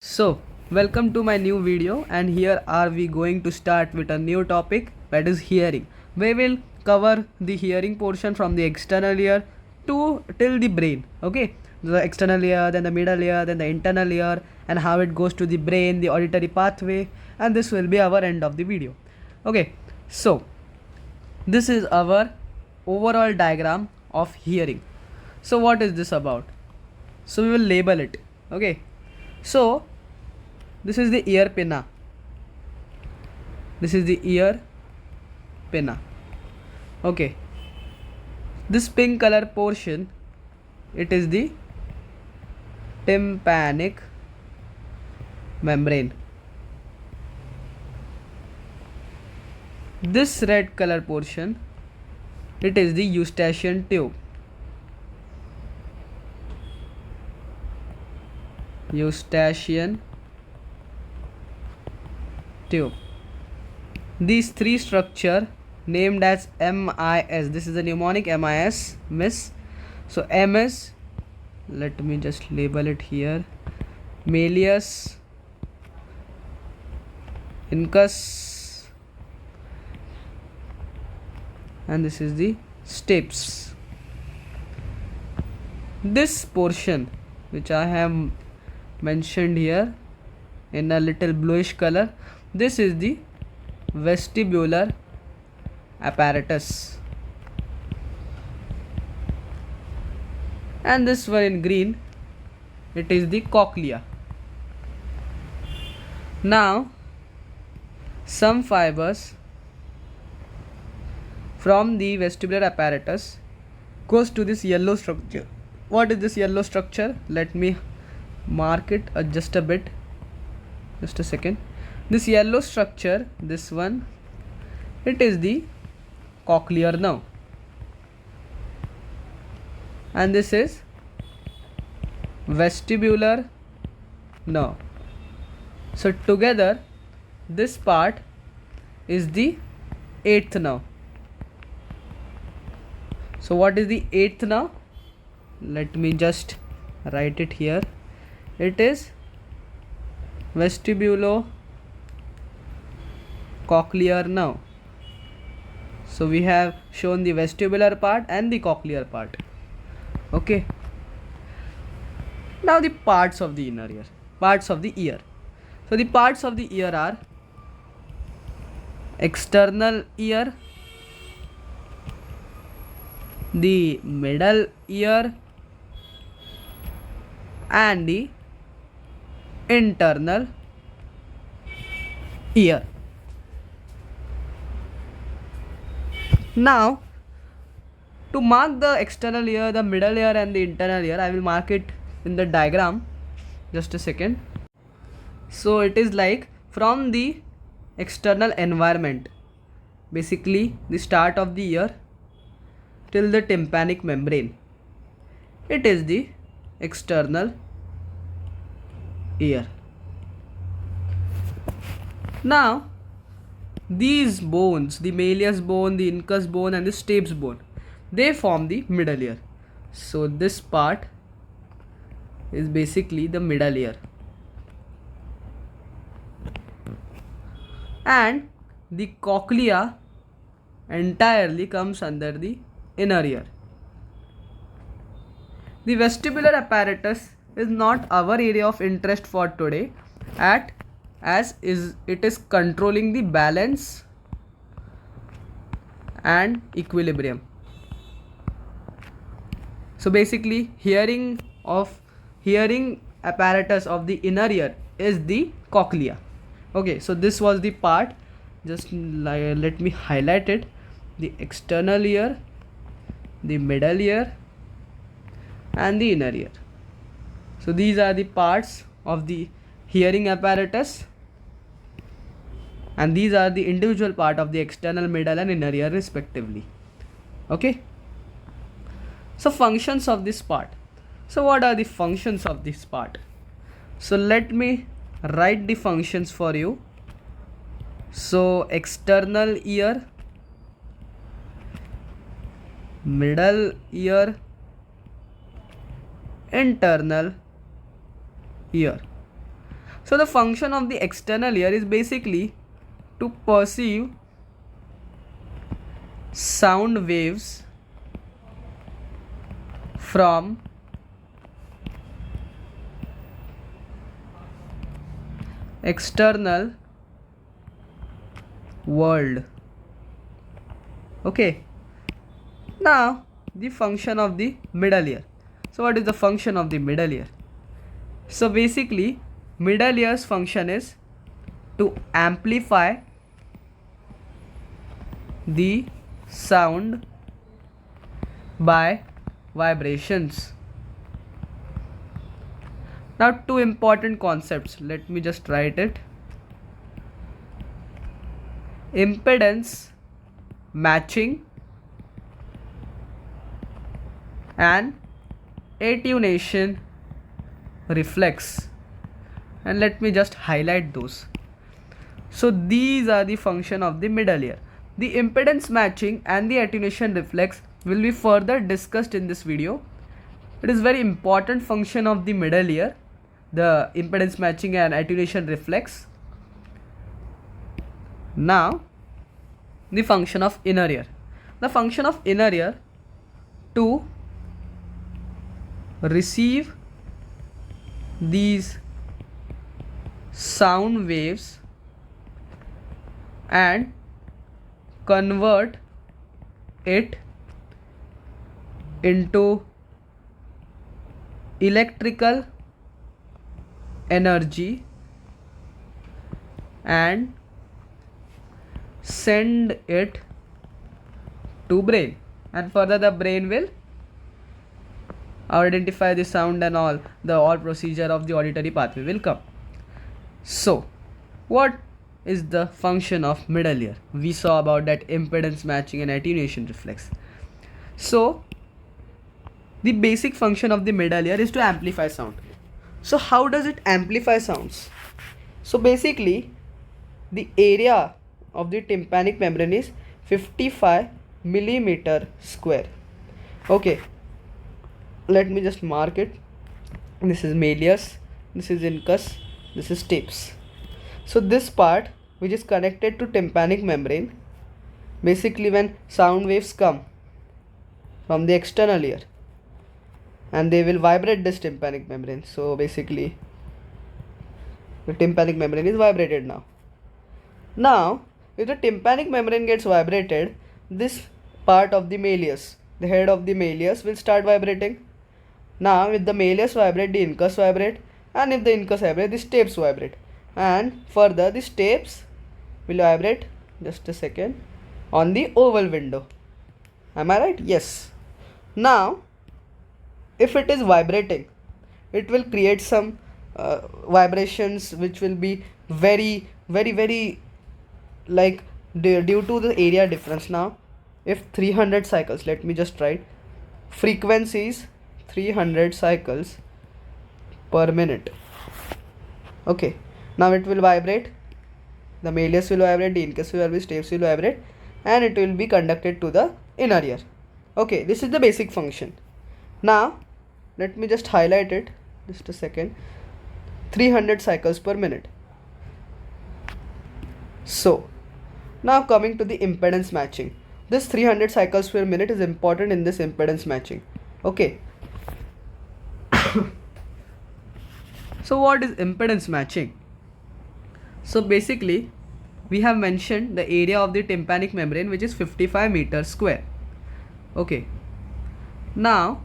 So, welcome to my new video, and here are we going to start with a new topic, that is hearing. We will cover the hearing portion from the external ear to till the brain. Okay, the external ear, then the middle ear, then the internal ear, and how it goes to the brain, the auditory pathway, and this will be our end of the video. Okay, so this is our overall diagram of hearing. So what is this about? So we will label it. Okay, so this is the ear pinna. This is the ear pinna. Okay, this pink color portion, it is the tympanic membrane. This red color portion, it is the eustachian tube. Eustachian tube. These three structure named as MIS. This is the mnemonic MIS, miss. So MS, let me just label it here. Malleus, incus, and this is the stapes. This portion which I have mentioned here in a little bluish color, this is the vestibular apparatus, and this one in green, it is the cochlea. Now some fibers from the vestibular apparatus goes to this yellow structure. What is this yellow structure? Let me mark it just a bit, just a second. This yellow structure, this one, it is the cochlear nerve, and this is vestibular nerve. So together this part is the eighth nerve. So what is the eighth nerve? Let me just write it here. It is vestibulo cochlear nerve. So we have shown the vestibular part and the cochlear part. Okay, now the parts of the inner ear, parts of the ear. So the parts of the ear are external ear, the middle ear, and the internal ear. Now to mark the external ear, the middle ear, and the internal ear, I will mark it in the diagram, just a second. So it is like from the external environment, basically the start of the ear till the tympanic membrane, it is the external ear. Now these bones, the malleus bone, the incus bone, and the stapes bone, they form the middle ear. So this part is basically the middle ear, and the cochlea entirely comes under the inner ear. The vestibular apparatus is not our area of interest for today, as it is controlling the balance and equilibrium. So basically hearing apparatus of the inner ear is the cochlea. Okay, so this was the part, just let me highlight it. The external ear, the middle ear, and the inner ear. So these are the parts of the hearing apparatus, and these are the individual part of the external, middle, and inner ear respectively. Okay, so functions of this part. So what are the functions of this part? So let me write the functions for you. So external ear, middle ear, internal ear. So the function of the external ear is basically to perceive sound waves from external world. Okay, now the function of the middle ear. So what is the function of the middle ear? So basically middle ear's function is to amplify the sound by vibrations. Now two important concepts, let me just write it. Impedance matching and attenuation reflex, and let me just highlight those. So these are the function of the middle ear. The impedance matching and the attenuation reflex will be further discussed in this video. It is very important function of the middle ear, the impedance matching and attenuation reflex. Now the function of inner ear. The function of inner ear to receive these sound waves and convert it into electrical energy and send it to brain, and further the brain will identify the sound and all procedure of the auditory pathway will come. So what is the function of middle ear? We saw about that impedance matching and attenuation reflex. So the basic function of the middle ear is to amplify sound. So how does it amplify sounds? So basically the area of the tympanic membrane is 55 millimeter square. Okay, let me just mark it. This is malleus, this is incus, this is stapes. So this part which is connected to tympanic membrane, basically when sound waves come from the external ear and they will vibrate this tympanic membrane. So basically the tympanic membrane is vibrated now. Now if the tympanic membrane gets vibrated, this part of the malleus, the head of the malleus will start vibrating. Now if the malleus vibrate, the incus vibrate, and if the incus vibrate, the stapes vibrate, and further the stapes will vibrate, just a second, on the oval window. Am I right? Yes. Now if it is vibrating, it will create some vibrations which will be very like due to the area difference. Now if 300 cycles, let me just write, frequency is 300 cycles per minute. Okay, now it will vibrate, the malleus will vibrate, the incus will vibrate, stapes will vibrate, and it will be conducted to the inner ear. Okay, this is the basic function. Now let me just highlight it, just a second, 300 cycles per minute. So now coming to the impedance matching, this 300 cycles per minute is important in this impedance matching. Okay. So what is impedance matching? So basically we have mentioned the area of the tympanic membrane, which is 55 meters square. Okay, now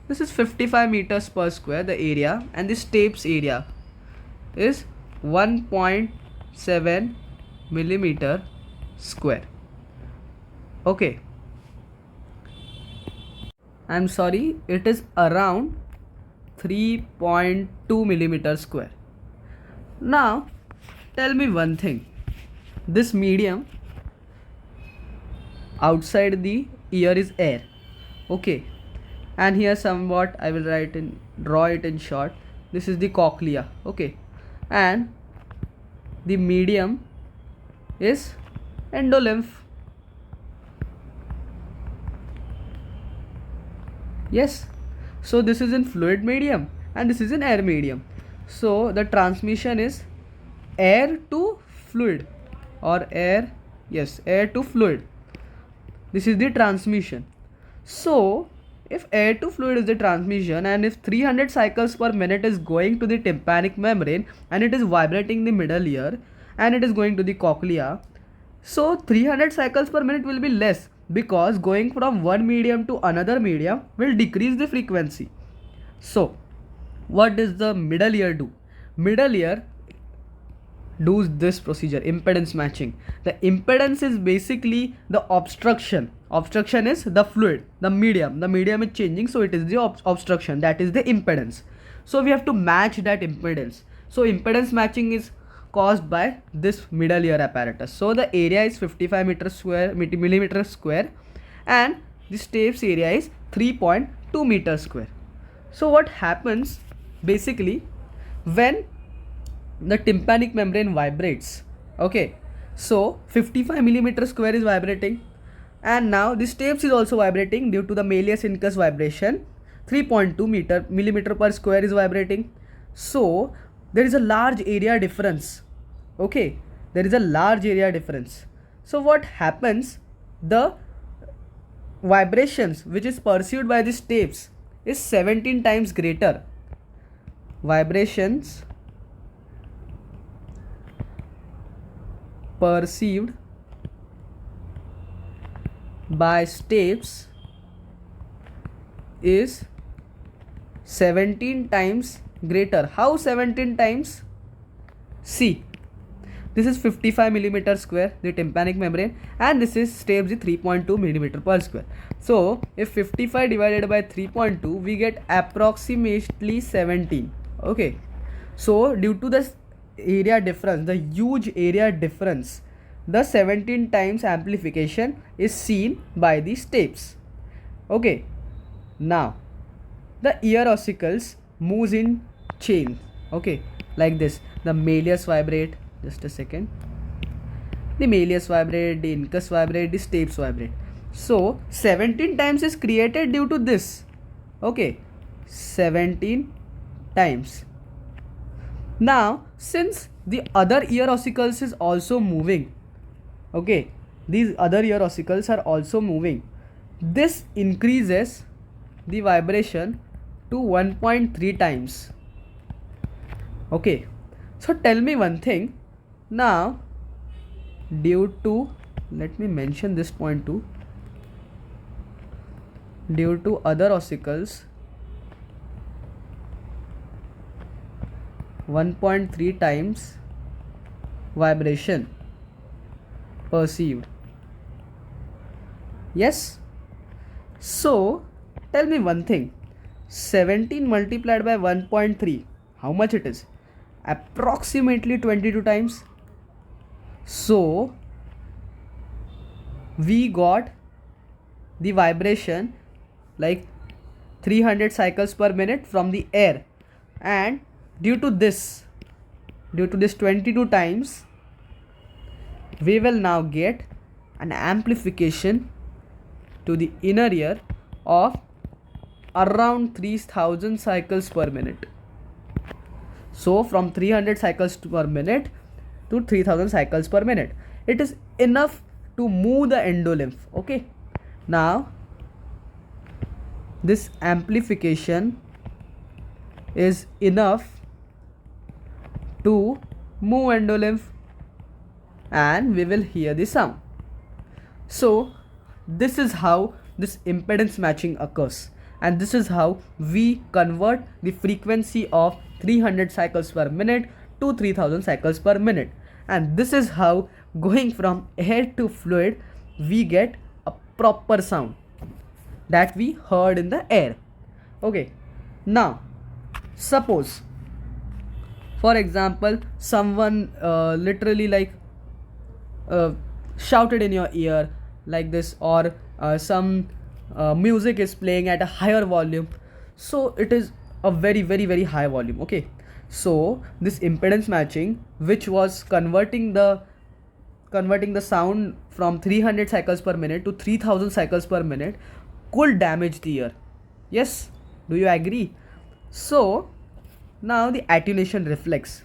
this is 55 meters per square, the area, and the stapes area is 1.7 millimeter square. Okay, I'm sorry, it is around 3.2 millimeter square. Now tell me one thing, this medium outside the ear is air. Okay, and here somewhat I will draw it in short. This is the cochlea. Okay, and the medium is endolymph. Yes, so this is in fluid medium and this is in air medium. So the transmission is air to fluid, or air to fluid. This is the transmission. So if air to fluid is the transmission, and if 300 cycles per minute is going to the tympanic membrane and it is vibrating the middle ear and it is going to the cochlea, so 300 cycles per minute will be less, because going from one medium to another medium will decrease the frequency. So what does the middle ear do? Middle ear does this procedure, impedance matching. The impedance is basically the obstruction. Obstruction is the fluid, the medium is changing, so it is the obstruction, that is the impedance. So we have to match that impedance. So impedance matching is caused by this middle ear apparatus. So the area is 55 millimeter square and the stapes area is 3.2 meters square. So what happens basically when the tympanic membrane vibrates? Okay, so 55 millimeter square is vibrating, and now the stapes is also vibrating due to the malleus incus vibration. 3.2 millimeter per square is vibrating. So there is a large area difference. Okay, there is a large area difference. So what happens? The vibrations which is perceived by the stapes is 17 times greater. Vibrations perceived by stapes is 17 times greater. How 17 times? See, this is 55 millimeter square, the tympanic membrane, and this is stapes, the 3.2 millimeter per square. So if 55 divided by 3.2, we get approximately 17. Okay, so due to this area difference, the huge area difference, the 17 times amplification is seen by the stapes. Okay, now the ear ossicles moves in chain. Okay, like this. The malleus vibrate, just a second, the malleus vibrate, the incus vibrate, the stapes vibrate. So 17 times is created due to this. Okay, 17 times. Now since the other ear ossicles is also moving, okay, these other ear ossicles are also moving, this increases the vibration to 1.3 times. Okay, so tell me one thing now, due to, let me mention this point too, due to other ossicles 1.3 times vibration perceived. Yes, so tell me one thing, 17 multiplied by 1.3, how much it is? Approximately 22 times. So we got the vibration like 300 cycles per minute from the air, and due to this 22 times, we will now get an amplification to the inner ear of around 3000 cycles per minute. So from 300 cycles per minute to 3000 cycles per minute, it is enough to move the endolymph. Okay, now this amplification is enough to move endolymph and we will hear the sound. So this is how this impedance matching occurs, and this is how we convert the frequency of 300 cycles per minute to 3000 cycles per minute, and this is how, going from air to fluid, we get a proper sound that we heard in the air. Okay, now suppose for example someone literally like shouted in your ear like this, or some music is playing at a higher volume, so it is a very high volume. Okay, so this impedance matching, which was converting the sound from 300 cycles per minute to 3000 cycles per minute, could damage the ear. Yes, do you agree? So Now the attenuation reflex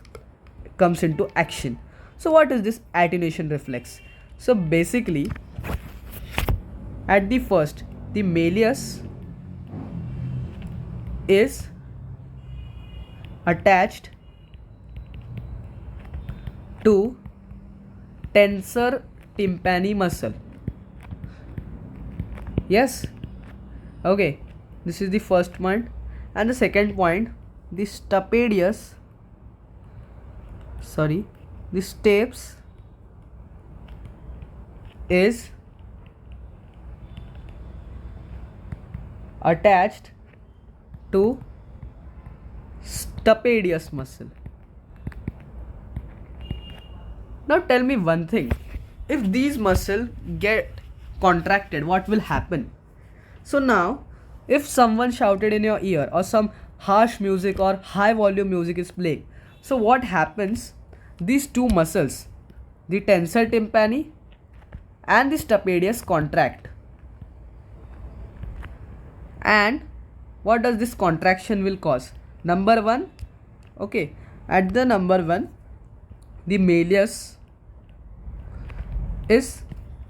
comes into action. So what is this attenuation reflex? So basically, at the first, the malleus is attached to tensor tympani muscle. Yes, okay, this is the first point. And the second point, the stapedius, the stapes is attached to stapedius muscle. Now tell me one thing, if these muscles get contracted, what will happen? So now, if someone shouted in your ear or some harsh music or high volume music is playing, so what happens? These two muscles, the tensor tympani and the stapedius, contract. And what does this contraction will cause? Number one, okay, at the number one, the malleus is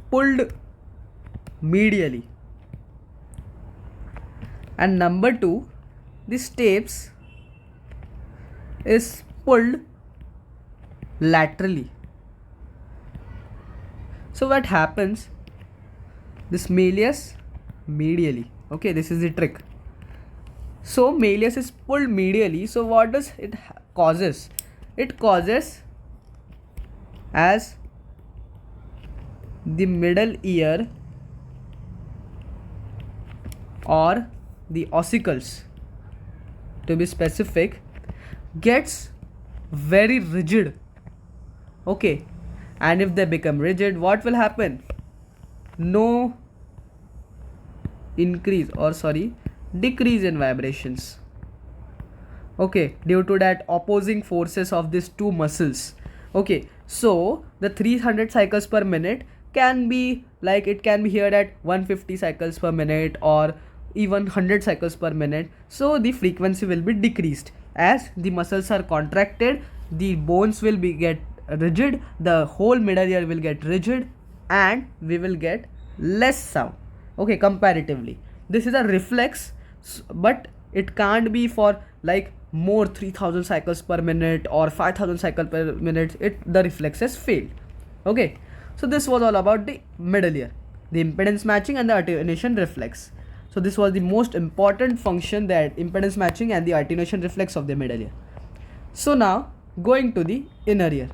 pulled medially, and number two, the stapes is pulled laterally. So what happens? This malleus medially, okay, this is the trick. So malleus is pulled medially, so what does it causes? It causes as the middle ear or the ossicles, to be specific, gets very rigid, okay, and if they become rigid, what will happen? No increase, or decrease in vibrations, okay, due to that opposing forces of these two muscles. Okay, so the 300 cycles per minute can be like, it can be heard at 150 cycles per minute or even 100 cycles per minute. So the frequency will be decreased as the muscles are contracted, the bones will be get rigid, the whole middle ear will get rigid, and we will get less sound, okay, comparatively. This is a reflex, but it can't be for like more 3000 cycles per minute or 5000 cycles per minute. The reflexes failed. Okay, so this was all about the middle ear, the impedance matching and the attenuation reflex. So this was the most important function, that impedance matching and the attenuation reflex of the middle ear. So now going to the inner ear.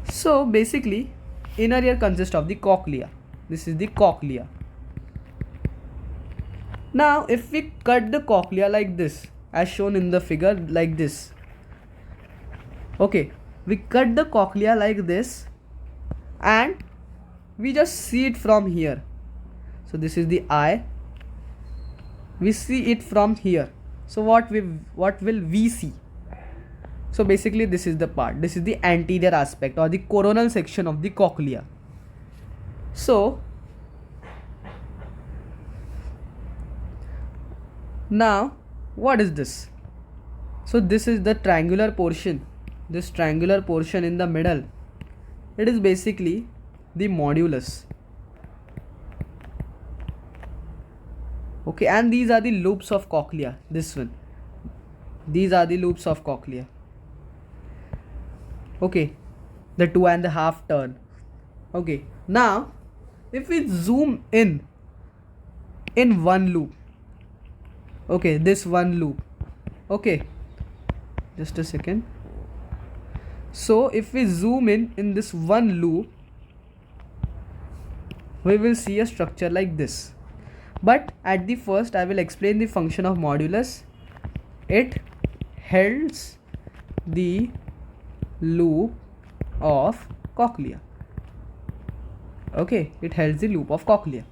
So basically, inner ear consists of the cochlea. This is the cochlea. Now if we cut the cochlea like this, as shown in the figure, like this, okay, we cut the cochlea like this and we just see it from here. So this is the eye, we see it from here. So what will we see? So basically this is the part, this is the anterior aspect or the coronal section of the cochlea. So now what is this? So this is the triangular portion, this triangular portion in the middle, it is basically the modulus, okay, and these are the loops of cochlea. This one, these are the loops of cochlea, okay, the 2.5 turn. Okay, now if we zoom in one loop, okay, this one loop, okay, just a second. So if we zoom in this one loop, we will see a structure like this. But at the first, I will explain the function of modulus. It holds the loop of cochlea. Okay, it holds the loop of cochlea.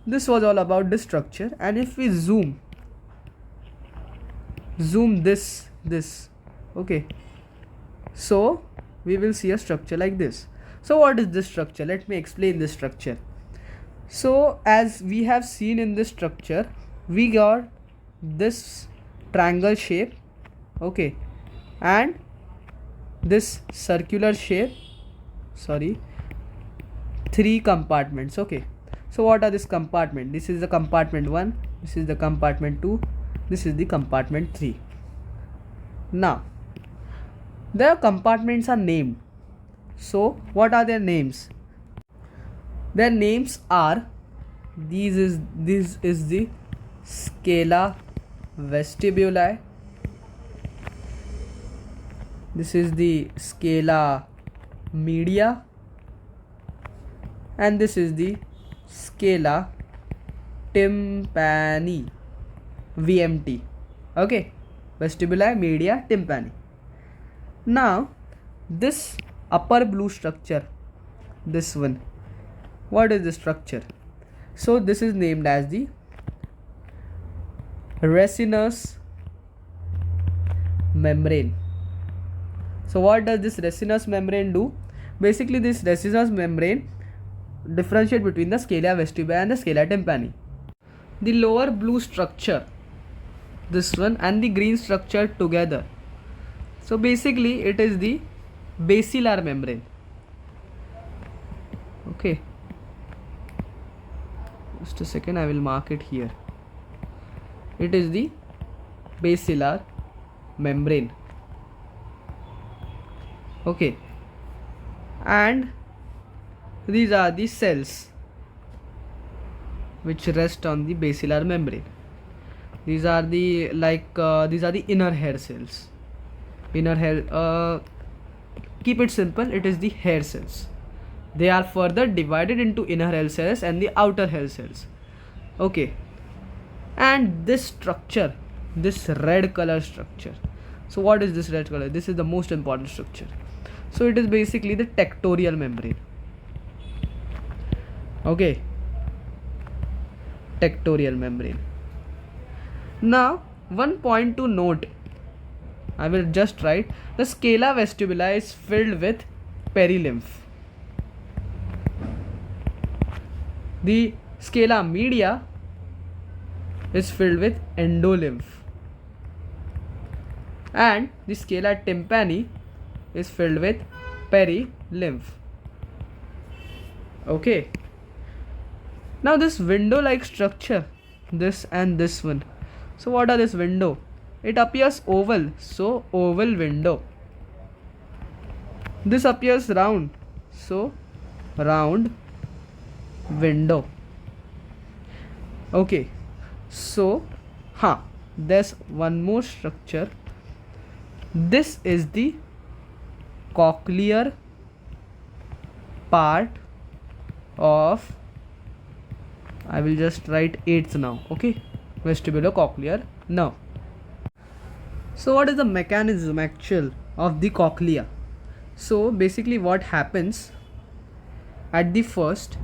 This was all about the structure. And if we zoom this, okay, so we will see a structure like this. So what is this structure? Let me explain this structure. So as we have seen in this structure, we got this triangle shape, okay, and this circular shape, sorry, 3 compartments, okay. So what are this compartment? This is the compartment 1, this is the compartment 2, this is the compartment 3. Now the compartments are named. So what are their names? Their names are, this is the scala vestibuli, this is the scala media, and this is the scala tympani, VMT, okay, vestibuli, media, tympani. Now this upper blue structure, this one, what is the structure? So this is named as the resinous membrane. So what does this resinous membrane do? Basically this resinous membrane differentiate between the scala vestibuli and the scala tympani. The lower blue structure, this one, and the green structure together, so basically it is the basilar membrane, okay. Just a second, I will mark it here. It is the basilar membrane, okay, and these are the cells which rest on the basilar membrane. These are the inner hair cells. Inner hair, keep it simple, it is the hair cells. They are further divided into inner hair cells and the outer hair cells, okay. And this structure, this red color structure, so what is this red color? This is the most important structure. So it is basically the tectorial membrane, okay, tectorial membrane. Now one point to note, I will just write, the scala vestibuli is filled with perilymph. The scala media is filled with endolymph, and the scala tympani is filled with perilymph, okay. Now this window like structure, this and this one, so what are this window? It appears oval, so oval window. This appears round, so round window, okay. So there's one more structure. This is the cochlear part of, I will just write 8th now, okay, vestibulocochlear nerve. So what is the mechanism actual of the cochlea? So basically what happens, at the first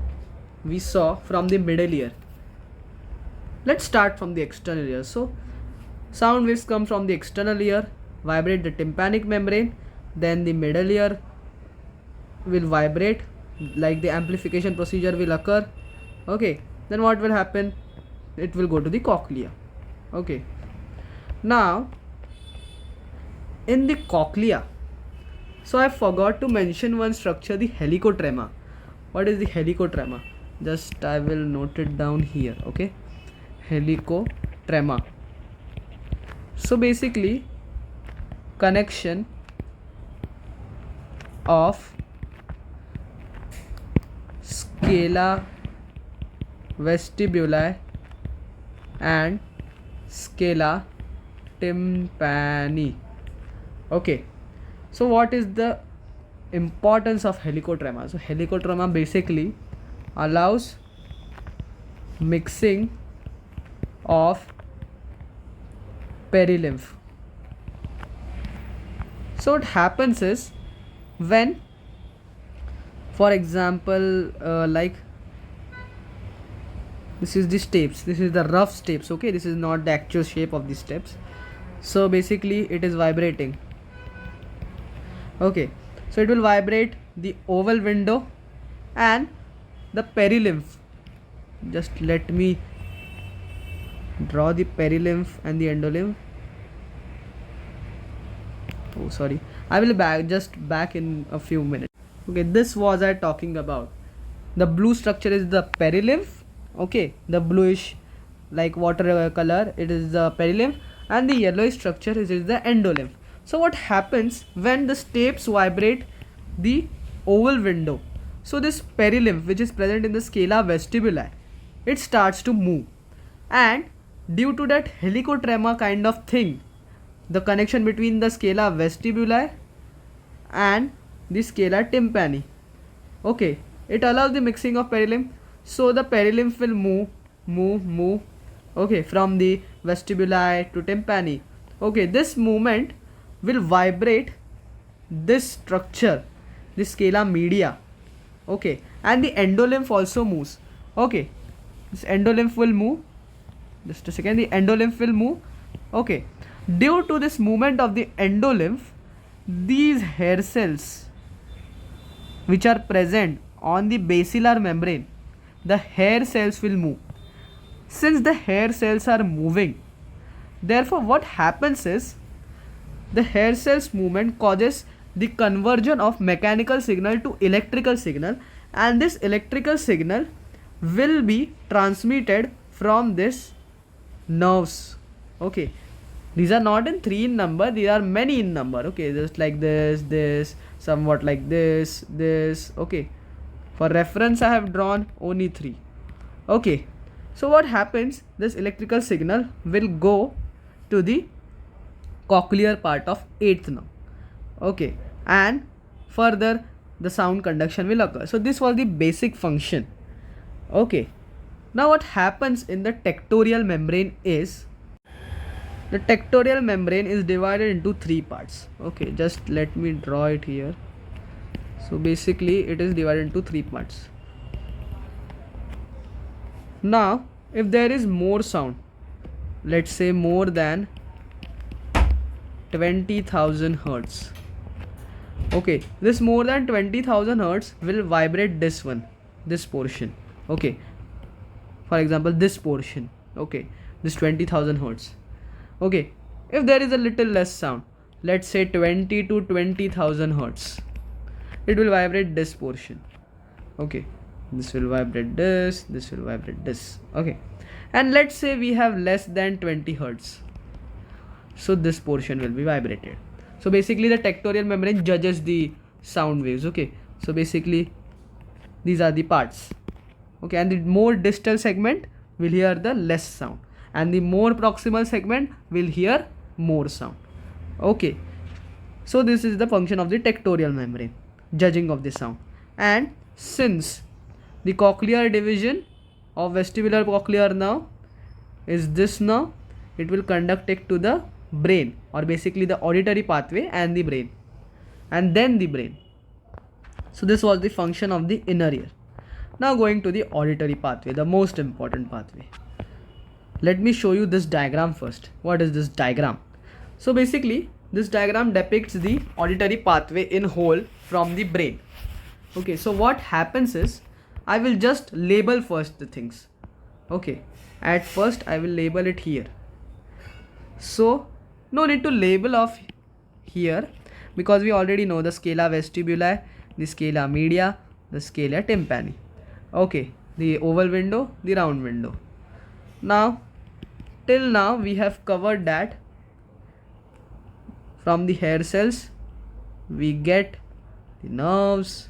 we saw from the middle ear. Let's start from the external ear. So sound waves come from the external ear, vibrate the tympanic membrane, then the middle ear will vibrate, like the amplification procedure will occur, okay. Then what will happen? It will go to the cochlea, okay. Now in the cochlea, so I forgot to mention one structure, the helicotrema. What is the helicotrema? Just I will note it down here, okay. Helicotrema. So basically connection of scala vestibuli and scala tympani, okay. So what is the importance of helicotrema? So helicotrema basically allows mixing of perilymph. So what happens is, when for example like this is the steps, this is the rough steps, okay, this is not the actual shape of the steps. So basically it is vibrating, okay. So it will vibrate the oval window and the perilymph. Just let me draw the perilymph and the endolymph. sorry, I will back in a few minutes. Okay, this was I talking about. The blue structure is the perilymph. Okay, the bluish like water color, it is the perilymph, and the yellowish structure is the endolymph. So what happens when the stapes vibrate the oval window? So this perilymph, which is present in the scala vestibuli, it starts to move, and due to that helicotrema kind of thing, the connection between the scala vestibuli and the scala tympani, okay, it allows the mixing of perilymph. So the perilymph will move, okay, from the vestibuli to tympani. Okay, this movement will vibrate this structure, the scala media, okay, and the endolymph also moves. Okay, this endolymph will move, just a second, the endolymph will move. Okay, due to this movement of the endolymph, these hair cells which are present on the basilar membrane, the hair cells will move. Since the hair cells are moving, therefore what happens is the hair cells movement causes the conversion of mechanical signal to electrical signal, and this electrical signal will be transmitted from this nerves. Okay, these are not in 3 in number, these are many in number. Okay, just like this, somewhat like this. Okay, for reference I have drawn only 3. Okay, so what happens, this electrical signal will go to the cochlear part of 8th nerve. Okay, and further the sound conduction will occur. So this was the basic function. Okay, now what happens in the tectorial membrane is, the tectorial membrane is divided into 3 parts. Okay, just let me draw it here. So basically it is divided into 3 parts. Now if there is more sound, let's say more than 20,000 hertz, okay, this more than 20,000 hertz will vibrate this one, this portion. Okay, for example this portion, okay, this 20,000 hertz. Okay, if there is a little less sound, let's say 20 to 20,000 hertz, it will vibrate this portion. Okay, this will vibrate this will vibrate this. Okay, and let's say we have less than 20 hertz, so this portion will be vibrated. So basically the tectorial membrane judges the sound waves. Okay, so basically these are the parts. Okay, and the more distal segment will hear the less sound, and the more proximal segment will hear more sound. Okay, so this is the function of the tectorial membrane, judging of the sound. And since the cochlear division of vestibular cochlear nerve is this nerve, it will conduct it to the brain, or basically the auditory pathway and the brain, and then the brain. So this was the function of the inner ear. Now going to the auditory pathway, the most important pathway. Let me show you this diagram first. What is this diagram? So basically this diagram depicts the auditory pathway in whole from the brain. Okay, so what happens is, I will just label first the things. Okay, at first I will label it here. So no need to label of here, because we already know the scala vestibuli, the scala media, the scala tympani. Okay, the oval window, the round window. Now till now we have covered that from the hair cells we get the nerves.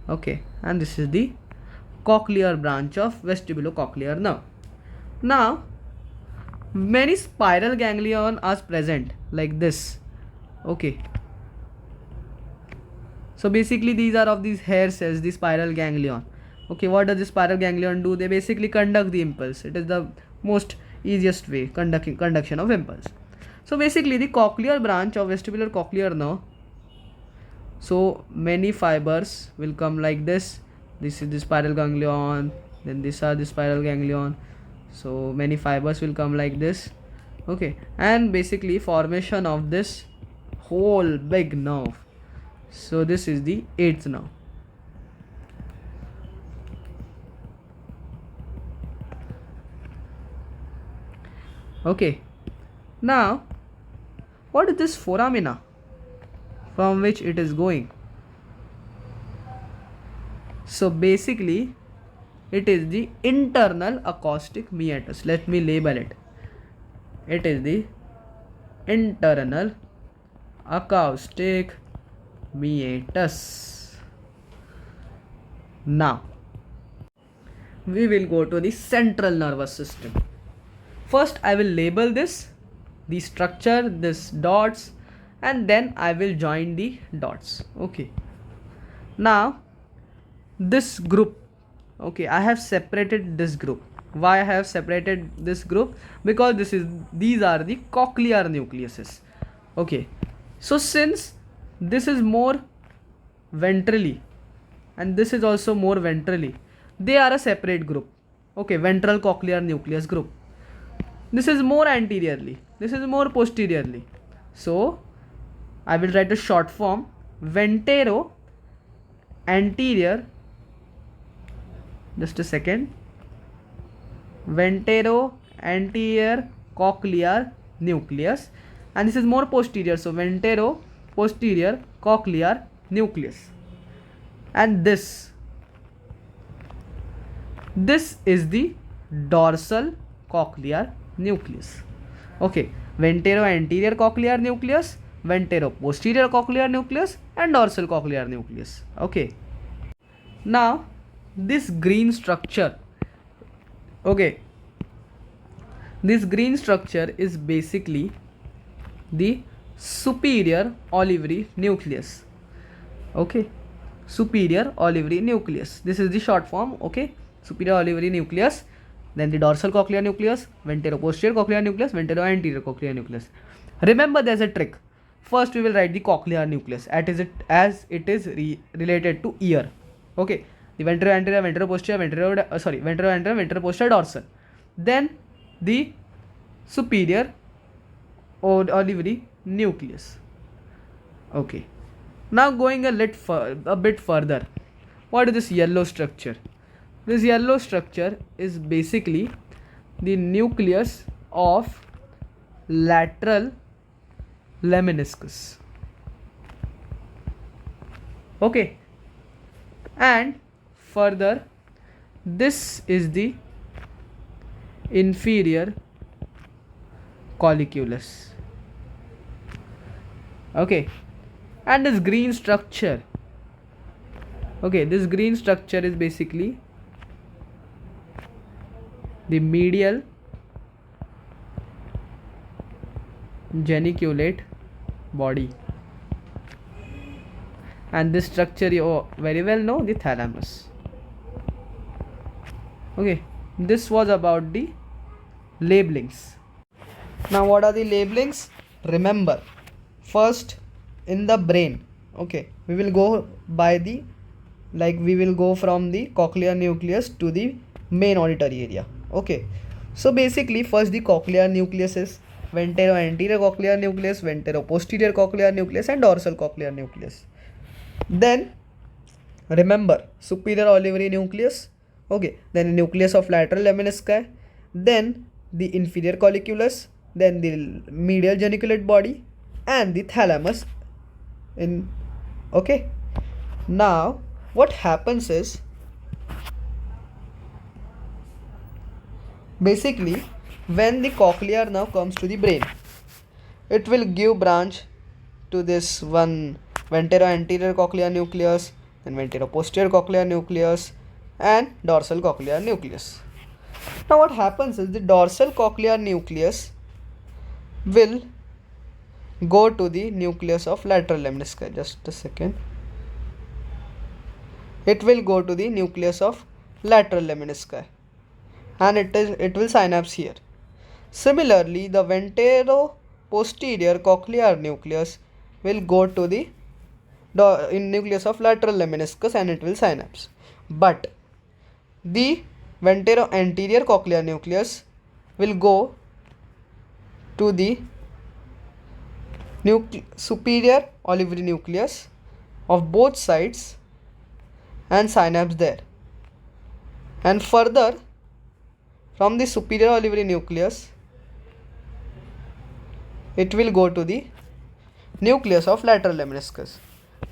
Okay, and this is the cochlear branch of vestibulocochlear nerve. Now many spiral ganglion are present like this. Okay, so basically these are of these hair cells, the spiral ganglion. Okay, what does the spiral ganglion do? They basically conduct the impulse. It is the most easiest way conduction of impulse. So basically the cochlear branch of vestibular cochlear nerve, so many fibers will come like this. This is the spiral ganglion, then these are the spiral ganglion. So many fibers will come like this. Okay, and basically formation of this whole big nerve. So this is the 8th nerve. Okay, now what is this foramina? from which it is going. So basically it is the internal acoustic meatus. Let me label it. It is the internal acoustic meatus. Now we will go to the central nervous system. First I will label this, the structure, this dots, and then I will join the dots. Okay, now this group, okay, I have separated this group. Why I have separated this group? Because these are the cochlear nucleuses. Okay, so since this is more ventrally and this is also more ventrally, they are a separate group. Okay, ventral cochlear nucleus group. This is more anteriorly, this is more posteriorly. So I will write a short form, ventero anterior, just a second, ventero anterior cochlear nucleus, and this is more posterior, so ventero posterior cochlear nucleus. And this is the dorsal cochlear nucleus. Okay, ventero anterior cochlear nucleus, ventero posterior cochlear nucleus, and dorsal cochlear nucleus. Okay, now this green structure, okay, this green structure is basically the superior olivary nucleus. Okay, superior olivary nucleus, this is the short form. Okay, superior olivary nucleus, then the dorsal cochlear nucleus, ventero posterior cochlear nucleus, ventero anterior cochlear nucleus. Remember, there's a trick. First we will write the cochlear nucleus as it is related to ear. Okay, the ventero anterior, ventero posterior, ventero anterior, ventero posterior, dorsal. Then the superior olivary nucleus. Okay, now going a bit further, what is this yellow structure? This yellow structure is basically the nucleus of lateral lemniscus. Okay, and further, this is the inferior colliculus. Okay, and this green structure, okay, this green structure is basically the medial geniculate body, and this structure you very well know, the thalamus. Okay, this was about the labelings. Now what are the labelings? Remember, first in the brain, okay, we will go by the, we will go from the cochlear nucleus to the main auditory area. Okay, so basically first the cochlear nucleus is ventero anterior cochlear nucleus, ventero posterior cochlear nucleus, and dorsal cochlear nucleus. Then remember, superior olivary nucleus, okay, then the nucleus of lateral lemnisci, then the inferior colliculus, then the medial geniculate body, and the thalamus in. Okay, now what happens is, basically when the cochlear nerve comes to the brain, it will give branch to this one ventero anterior cochlear nucleus, then ventero posterior cochlear nucleus, and dorsal cochlear nucleus. Now what happens is, the dorsal cochlear nucleus will go to the nucleus of lateral lemnisci. Just a second. It will go to the nucleus of lateral lemnisci, and it will synapse here. Similarly, the ventero posterior cochlear nucleus will go to the nucleus of lateral lemniscus, and it will synapse. But the ventero anterior cochlear nucleus will go to the superior olivary nucleus of both sides and synapse there. And further, from the superior olivary nucleus, it will go to the nucleus of lateral lemniscus.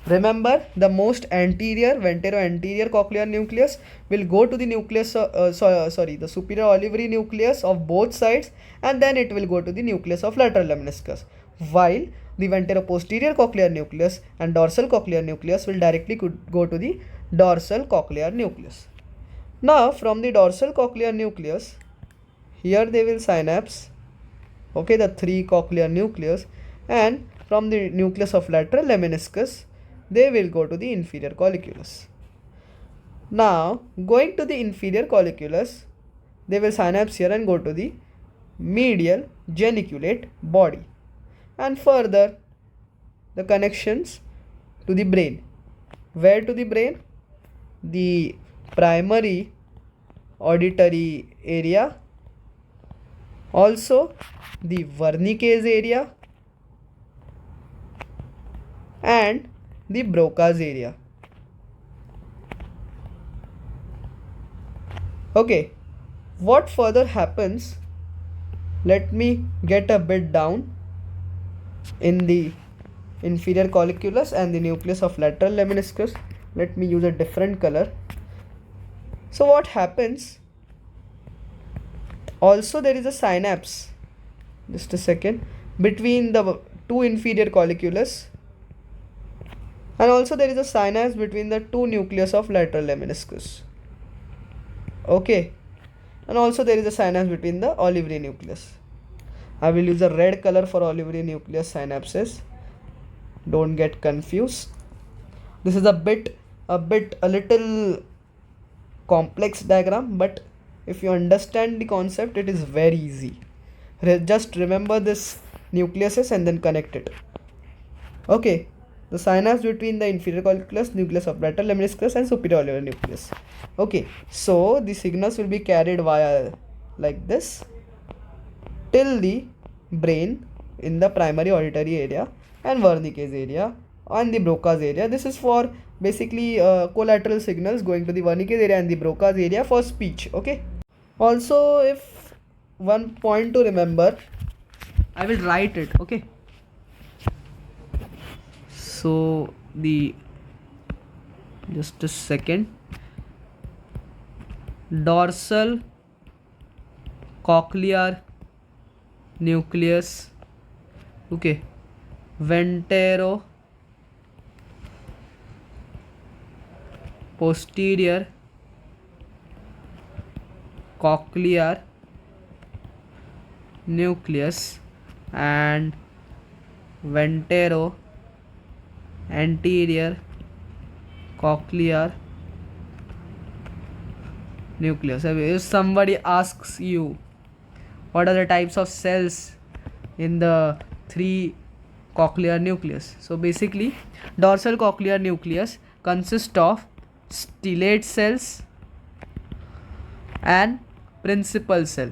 Remember, the most anterior ventero-anterior cochlear nucleus will go to the nucleus, the superior olivary nucleus of both sides, and then it will go to the nucleus of lateral lemniscus. While the ventero-posterior cochlear nucleus and dorsal cochlear nucleus will directly go to the dorsal cochlear nucleus. Now, from the dorsal cochlear nucleus, here they will synapse, okay, the three cochlear nucleus, and from the nucleus of lateral lemniscus, they will go to the inferior colliculus. Now, going to the inferior colliculus, they will synapse here and go to the medial geniculate body. And further, the connections to the brain. Where to the brain? The primary auditory area, also the Wernicke's area, and the Broca's area. Okay, what further happens? Let me get a bit down in the inferior colliculus and the nucleus of lateral lemniscus. Let me use a different color. So what happens? Also there is a synapse, just a second, between the two inferior colliculus, and also there is a synapse between the two nucleus of lateral lemniscus. Okay, and also there is a synapse between the olivary nucleus. I will use a red color for olivary nucleus synapses. Don't get confused. This is a little complex diagram, but if you understand the concept, it is very easy. Just remember this nucleuses and then connect it. Okay, the synapse between the inferior colliculus, nucleus of lateral lemniscus, and superior olivary nucleus. Okay, so the signals will be carried via like this till the brain in the primary auditory area and Wernicke's area and the Broca's area. This is for basically collateral signals going to the Wernicke's area and the Broca's area for speech. Okay, also if one point to remember, I will write it. Okay, so just a second, dorsal cochlear nucleus, okay, ventero posterior cochlear nucleus and ventero anterior cochlear nucleus. If somebody asks you what are the types of cells in the three cochlear nucleus, so basically dorsal cochlear nucleus consists of stellate cells and principal cell.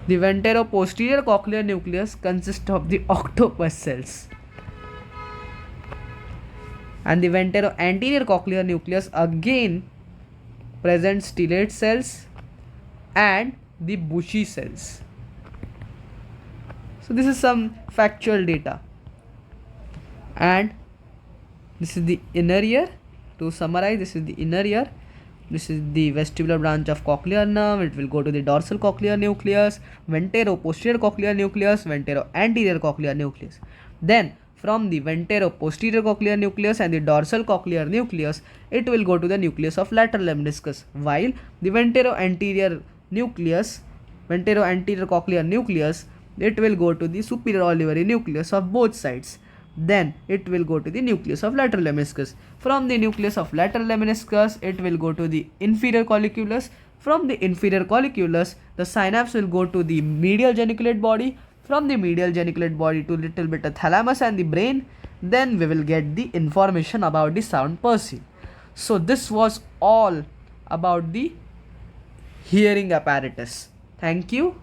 The ventero-posterior cochlear nucleus consists of the octopus cells, and the ventero-anterior cochlear nucleus again presents stellate cells and the bushy cells. So this is some factual data, and this is the inner ear. To summarize, this is the inner ear. This is the vestibular branch of cochlear nerve. It will go to the dorsal cochlear nucleus, ventero-posterior cochlear nucleus, ventero-anterior cochlear nucleus. Then from the ventero-posterior cochlear nucleus and the dorsal cochlear nucleus, it will go to the nucleus of lateral lemniscus, while the ventero-anterior cochlear nucleus, it will go to the superior olivary nucleus of both sides. Then it will go to the nucleus of lateral lemniscus. From the nucleus of lateral lemniscus, it will go to the inferior colliculus. From the inferior colliculus, the synapse will go to the medial geniculate body. From the medial geniculate body to little bit of thalamus and the brain. Then we will get the information about the sound perceived. So this was all about the hearing apparatus. Thank you.